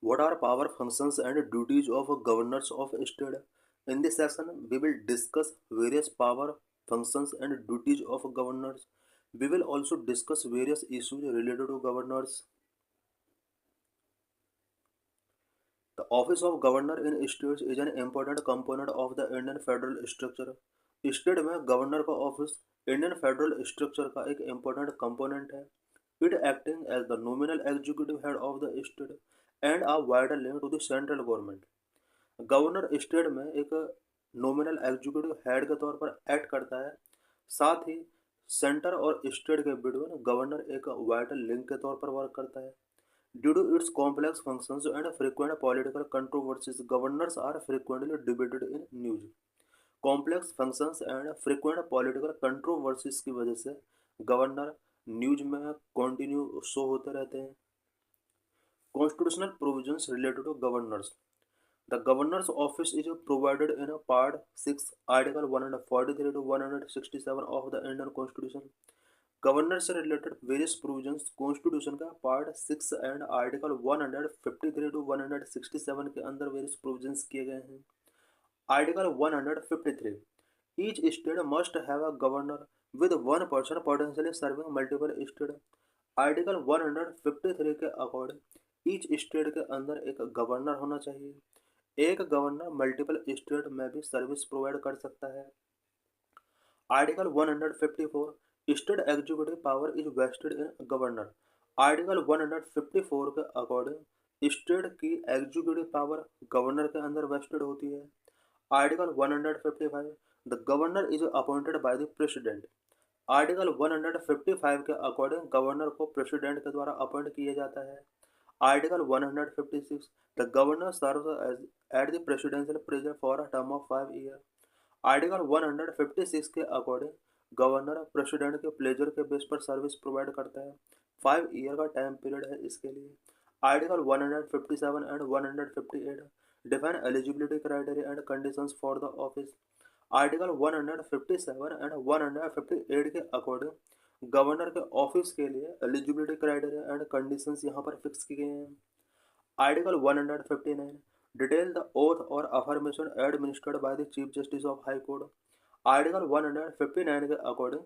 What are power functions and duties of governors of state? In this session, we will discuss various power functions and duties of governors. We will also discuss various issues related to governors. The office of governor in states is an important component of the Indian federal structure. State में governor का office Indian federal structure का एक important component है. It acting as the nominal executive head of the state and a wider link to the central government. Governor state में एक nominal executive head के तौर पर एक्ट करता है. साथ ही सेंटर और स्टेट के बिटवीन गवर्नर एक वाइटल लिंक के तौर पर वर्क करता है. Due to its complex functions and frequent political controversies, governors are frequently debated in news. Complex functions and frequent political controversies की वजह से गवर्नर न्यूज में कंटिन्यू शो होते रहते हैं. Constitutional provisions related to governors. The governor's office is provided in part 6 article 143 to 167 of the Indian constitution. Governor से related various provisions constitution का part 6 and article 153 to 167 के अंदर various provisions किए गए हैं. Article 153. Each state must have a governor with one person potentially serving multiple state. Article 153 के according each state के अंदर एक गवर्नर होना चाहिए. एक गवर्नर मल्टीपल स्टेट में भी सर्विस प्रोवाइड कर सकता है. Article 154. State executive power is vested in governor. Article 154 के अकॉर्डिंग स्टेट की एग्जीक्यूटिव पावर गवर्नर के अंदर वेस्टेड होती है. Article 155. The governor is appointed by the president. Article 155 के अकॉर्डिंग गवर्नर को प्रेसिडेंट के द्वारा अपॉइंट किया जाता है. Article 156. The governor serves at the presidential pleasure for a term of 5 year. Article 156 के अकॉर्डिंग गवर्नर प्रेसिडेंट के प्लेजर के बेस पर सर्विस प्रोवाइड करता है. 5 ईयर का टाइम पीरियड है इसके लिए. Article 157 and 158 define eligibility criteria and conditions for the office. Article 157 and 158 के अकॉर्डिंग गवर्नर के ऑफिस के लिए एलिजिबिलिटी क्राइटेरिया एंड कंडीशंस यहाँ पर फिक्स की गई हैं. आर्टिकल 159 डिटेल द ओथ और affirmation administered by the chief justice of high court. Article 159 के अकॉर्डिंग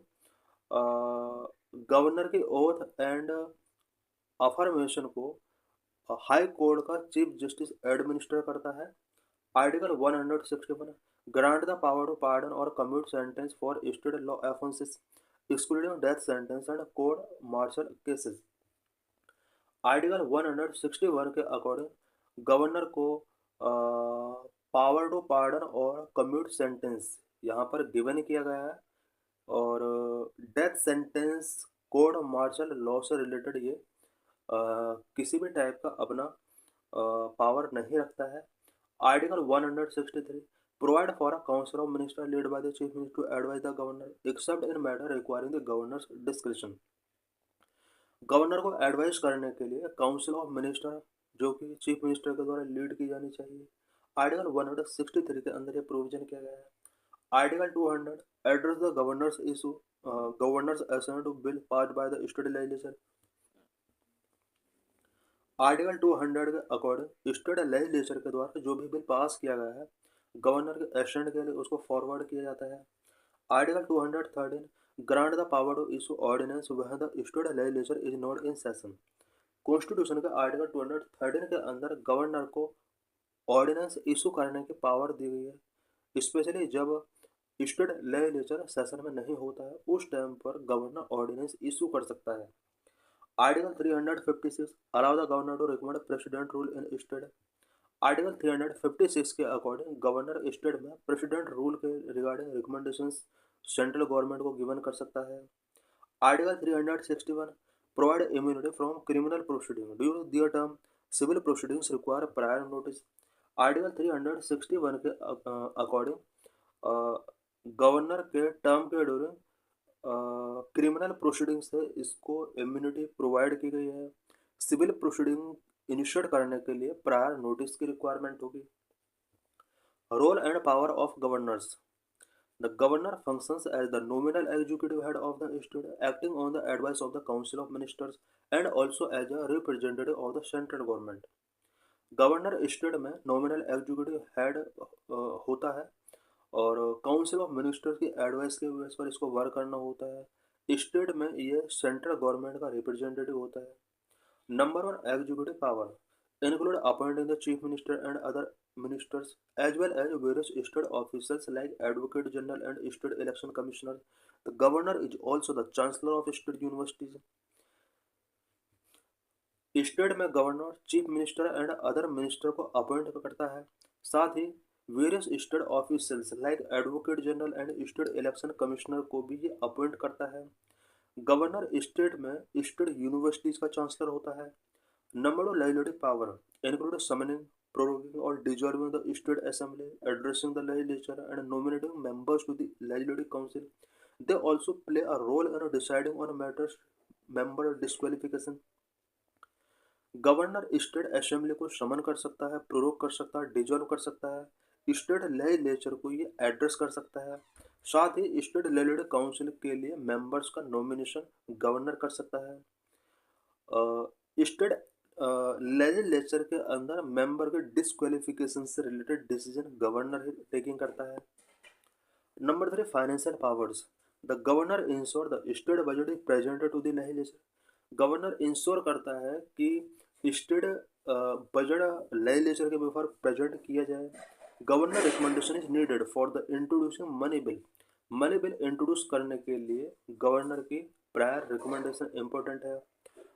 गवर्नर की ओथ एंड अफर्मेशन को हाई कोर्ट का चीफ जस्टिस एडमिनिस्टर करता है. Article 161 grant the power to pardon और commute sentence for state law offences excluding death sentence and court martial cases. Article 161 के according governor को power to pardon और commute sentence यहाँ पर given किया गया है. और death sentence court martial law से रिलेटेड ये किसी भी टाइप का अपना पावर नहीं रखता है. Article 163 provide for a council of minister lead by the chief minister to advise the governor except in matter requiring the governor's discretion. Governor को एडवाइस करने के लिए काउंसिल ऑफ मिनिस्टर जो कि चीफ मिनिस्टर के द्वारा लीड की जानी चाहिए. आर्टिकल 163 के अंदर ये प्रोविजन किया गया है. Article 200 address the governor's issue governor's assent to bill passed by the state legislature. Article 200 के अकॉर्डिंग स्टेट लेजिस्लेचर के द्वारा जो भी बिल पास किया गया है गवर्नर के एसेंट के लिए उसको फॉरवर्ड किया जाता है. Article 213 grant the power to issue ordinance when the state legislature is not in session. Constitution के आर्टिकल 213 के अंदर गवर्नर को ऑर्डिनेंस इशू करने की पावर दी गई है. स्पेशली जब स्टेट लेजिस्लेचर सेशन में नहीं होता है उस टाइम पर गवर्नर ऑर्डिनेंस इशू कर सकता है. Article 356 allow the governor to recommend president rule in state. Article 356 के अकॉर्डिंग गवर्नर स्टेट में प्रेसिडेंट रूल के रिगार्डिंग रिकमेंडेशंस सेंट्रल गवर्नमेंट को गिवन कर सकता है. Article 361 provide immunity from criminal proceeding during their term. Civil proceedings require prior notice. Article 361 के according governor के term के ड्यूरिंग क्रिमिनल प्रोसीडिंग से इसको इम्यूनिटी प्रोवाइड की गई है. सिविल प्रोसीडिंग इनिशिएट करने के लिए प्रायर नोटिस की रिक्वायरमेंट होगी. Role and power of governors. The governor functions as the nominal executive head of the state, acting on the advice of the council of ministers and also as a representative of the central government. Governor state में nominal executive head होता है और council of ministers की advice के base पर इसको work करना होता है। स्टेट में ये सेंट्रल गवर्नमेंट का रिप्रेजेंटेटिव होता है। Number one executive power include appointing the chief minister and other ministers as well as various state officials like advocate general and state election commissioner. The governor is also the chancellor of state universities. State में governor chief minister and other minister को appoint करता है। साथ ही various state officials like advocate general and state election commissioner को भी ये appoint करता है। गवर्नर स्टेट में स्टेट यूनिवर्सिटीज का चांसलर होता है। Number of legislative power include summoning, proroguing or dissolving the state assembly, addressing the legislature and nominating members to the legislative council. They also play a role in deciding on matters member disqualification. Governor state assembly को समन कर सकता है, prorogue कर सकता है, dissolve कर सकता है, स्टेट लेजिस्लेचर को ये एड्रेस कर सकता है। साथ ही स्टेट लेजिस्लेटिव काउंसिल के लिए मेंबर्स का नॉमिनेशन गवर्नर कर सकता है। स्टेट लेजिस्लेचर के अंदर मेंबर के डिस्क्वालिफिकेशन से रिलेटेड डिसीजन गवर्नर ही टेकिंग करता है। Number 3 financial powers. The governor ensure the state budget is presented to the legislature. Governor ensure करता है कि स्टेट बजट लेजिस्लेचर के बिफोर प्रेजेंट किया जाए। Governor recommendation is needed for the introducing money bill. Money bill introduce करने के लिए governor की प्रायर रिकमेंडेशन इंपॉर्टेंट है।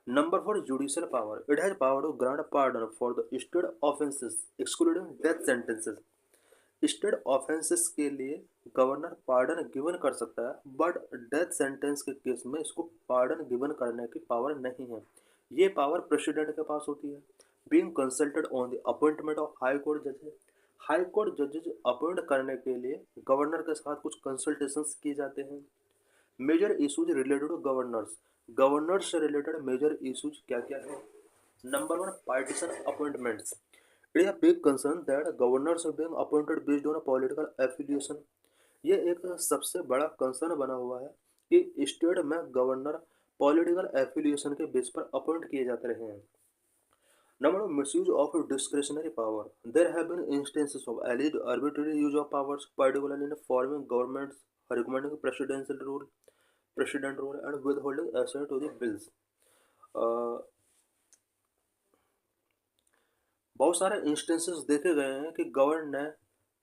Number 4 judicial power. It has power to grant pardon for the state offenses excluding death sentences. State offences के लिए governor pardon given कर सकता है, बट डेथ सेंटेंस के केस में इसको पार्डन गिवन करने की पावर नहीं है। ये पावर प्रेसिडेंट के पास होती है। Being consulted on the appointment of high court जजेस। हाई कोर्ट जजेस अपॉइंट करने के लिए गवर्नर के साथ कुछ कंसल्टेशंस किए जाते हैं। Major issues related to governors. Governors से रिलेटेड मेजर इशूज क्या क्या है? Number 1 partisan appointments. It is a big concern that governors are being appointed based on a political affiliation. ये एक सबसे बड़ा कंसर्न बना हुआ है कि स्टेट में गवर्नर पॉलिटिकल एफिलिएशन के बेस पर अपॉइंट किए जाते रहे हैं। Number of misuse of discretionary power. There have been instances of alleged arbitrary use of powers, particularly in forming governments, recommending president rule, and withholding assent to the bills. बहुत सारे instances देखे गए हैं कि गवर्नर ने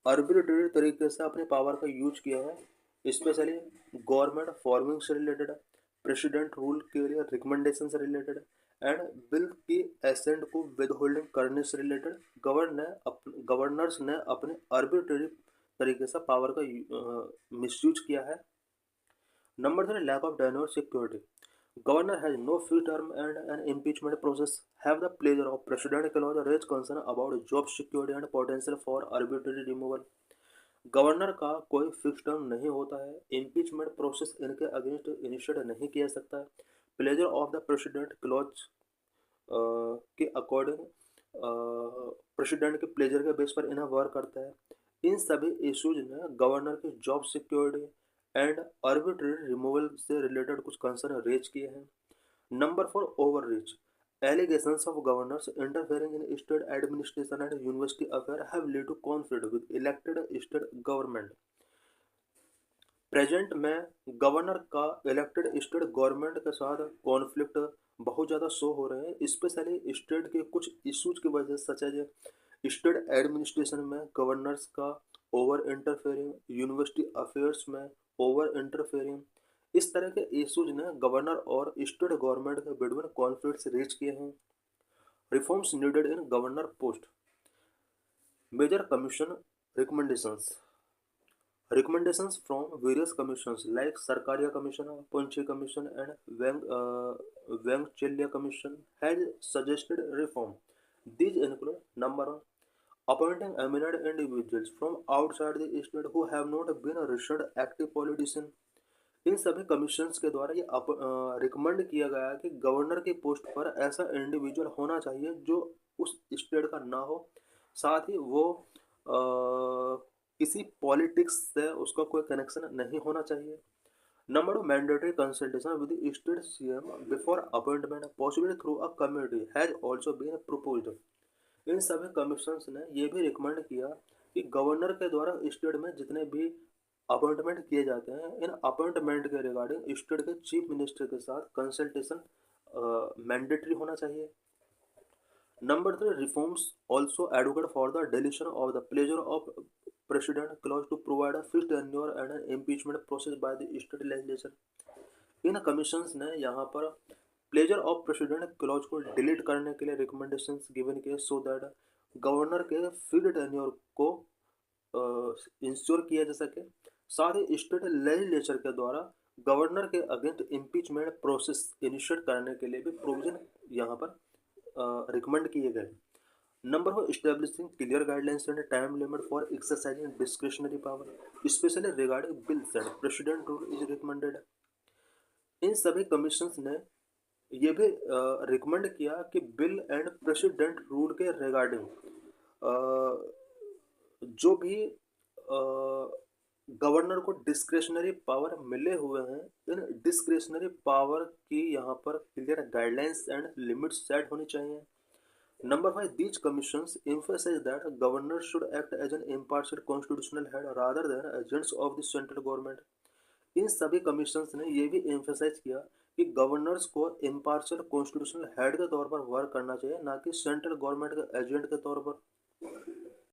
arbitrary तरीके से अपनी पावर का यूज किया है, स्पेशली गवर्नमेंट फॉर्मिंग से रिलेटेड, प्रेसिडेंट रूल के लिए रिकमेंडेशन से रिलेटेड एंड बिल की एसेंट को विद होल्डिंग करने से रिलेटेड गवर्नर्स ने अपने आर्बिट्रेरी तरीके से पावर का मिसयूज किया है। Number 3 lack of tenure security. Governor has no fixed term and an impeachment process have the pleasure of President clause raise concern about job security and potential for arbitrary removal. Governor का कोई fix term नहीं होता है, impeachment process इनके against initiate नहीं किया सकता। Pleasure of the president clause के अकॉर्डिंग प्रेसिडेंट के प्लेजर के बेस पर इन्हें वर्क करता है। इन सभी इश्यूज ने गवर्नर की job security and arbitrary removal से रिलेटेड कुछ कंसर्न रेज किए हैं। Number 4 over reach. Allegations of governors interfering in state administration and university affairs have led to conflict with elected state government. Present में governor का elected state government के साथ conflict बहुत ज़्यादा शो हो रहे हैं, स्पेशली स्टेट के कुछ इश्यूज की वजह से, सच है स्टेट एडमिनिस्ट्रेशन में गवर्नर्स का ओवर इंटरफेयरिंग, यूनिवर्सिटी अफेयर्स में ओवर इंटरफेयरिंग, इस तरह के इश्यूज ने गवर्नर और स्टेट गवर्नमेंट के बिटवीन कॉन्फ्लिक्ट्स रीच किए हैं। Reforms needed in governor post. Major commission recommendations from various commissions like Sarkaria Commission, Ponche Commission and Venkchelia Commission has suggested reform. These include number 1 appointing eminent individuals from outside the state who have not been a recent active politician. इन सभी commissions के द्वारा ये recommend किया गया है कि governor की post पर ऐसा इंडिविजुअल होना चाहिए जो उस स्टेट का ना हो, साथ ही वो किसी पॉलिटिक्स से उसका कोई कनेक्शन नहीं होना चाहिए। Number 2 mandatory consultation with state CM before appointment possibly through a committee has also been proposed. इन सभी कमीशंस ने ये भी रिकमेंड किया कि गवर्नर के द्वारा स्टेट में जितने भी अपॉइंटमेंट किए जाते हैं, इन अपॉइंटमेंट के रिगार्डिंग स्टेट के चीफ मिनिस्टर के साथ कंसल्टेशन मैंडेटरी होना चाहिए। Number three, reforms also advocate for the deletion of the pleasure of president clause to provide a fixed tenure and an impeachment process by the state legislature। In commissions ने यहाँ पर pleasure of president clause को delete करने के लिए recommendations given किए so that governor के fixed tenure को इंश्योर किया जा सके। साथ ही स्टेट लेजिस्लेचर के द्वारा गवर्नर के अगेंस्ट इम्पीचमेंट प्रोसेस इनिशिएट करने के लिए भी प्रोविजन यहाँ पर रिकमेंड किए गए। Number four, establishing clear guidelines and time limit for exercising discretionary power specially regarding bills and president rule is recommended. इन सभी कमीशंस ने ये भी रिकमेंड किया कि बिल एंड प्रेसिडेंट रूल के रिगार्डिंग जो भी गवर्नर को डिस्क्रेशनरी पावर मिले हुए हैं, इन डिस्क्रेशनरी पावर की यहाँ पर clear guidelines and limits set होनी चाहिए। Number five, these commissions emphasize that governors should act as an impartial constitutional head rather than agents of the central government। इन सभी कमीशंस ने ये भी एम्फेसाइज किया कि गवर्नर्स को इम्पार्शियल कॉन्स्टिट्यूशनल हेड के तौर पर वर्क करना चाहिए, ना कि सेंट्रल गवर्नमेंट के एजेंट के तौर पर।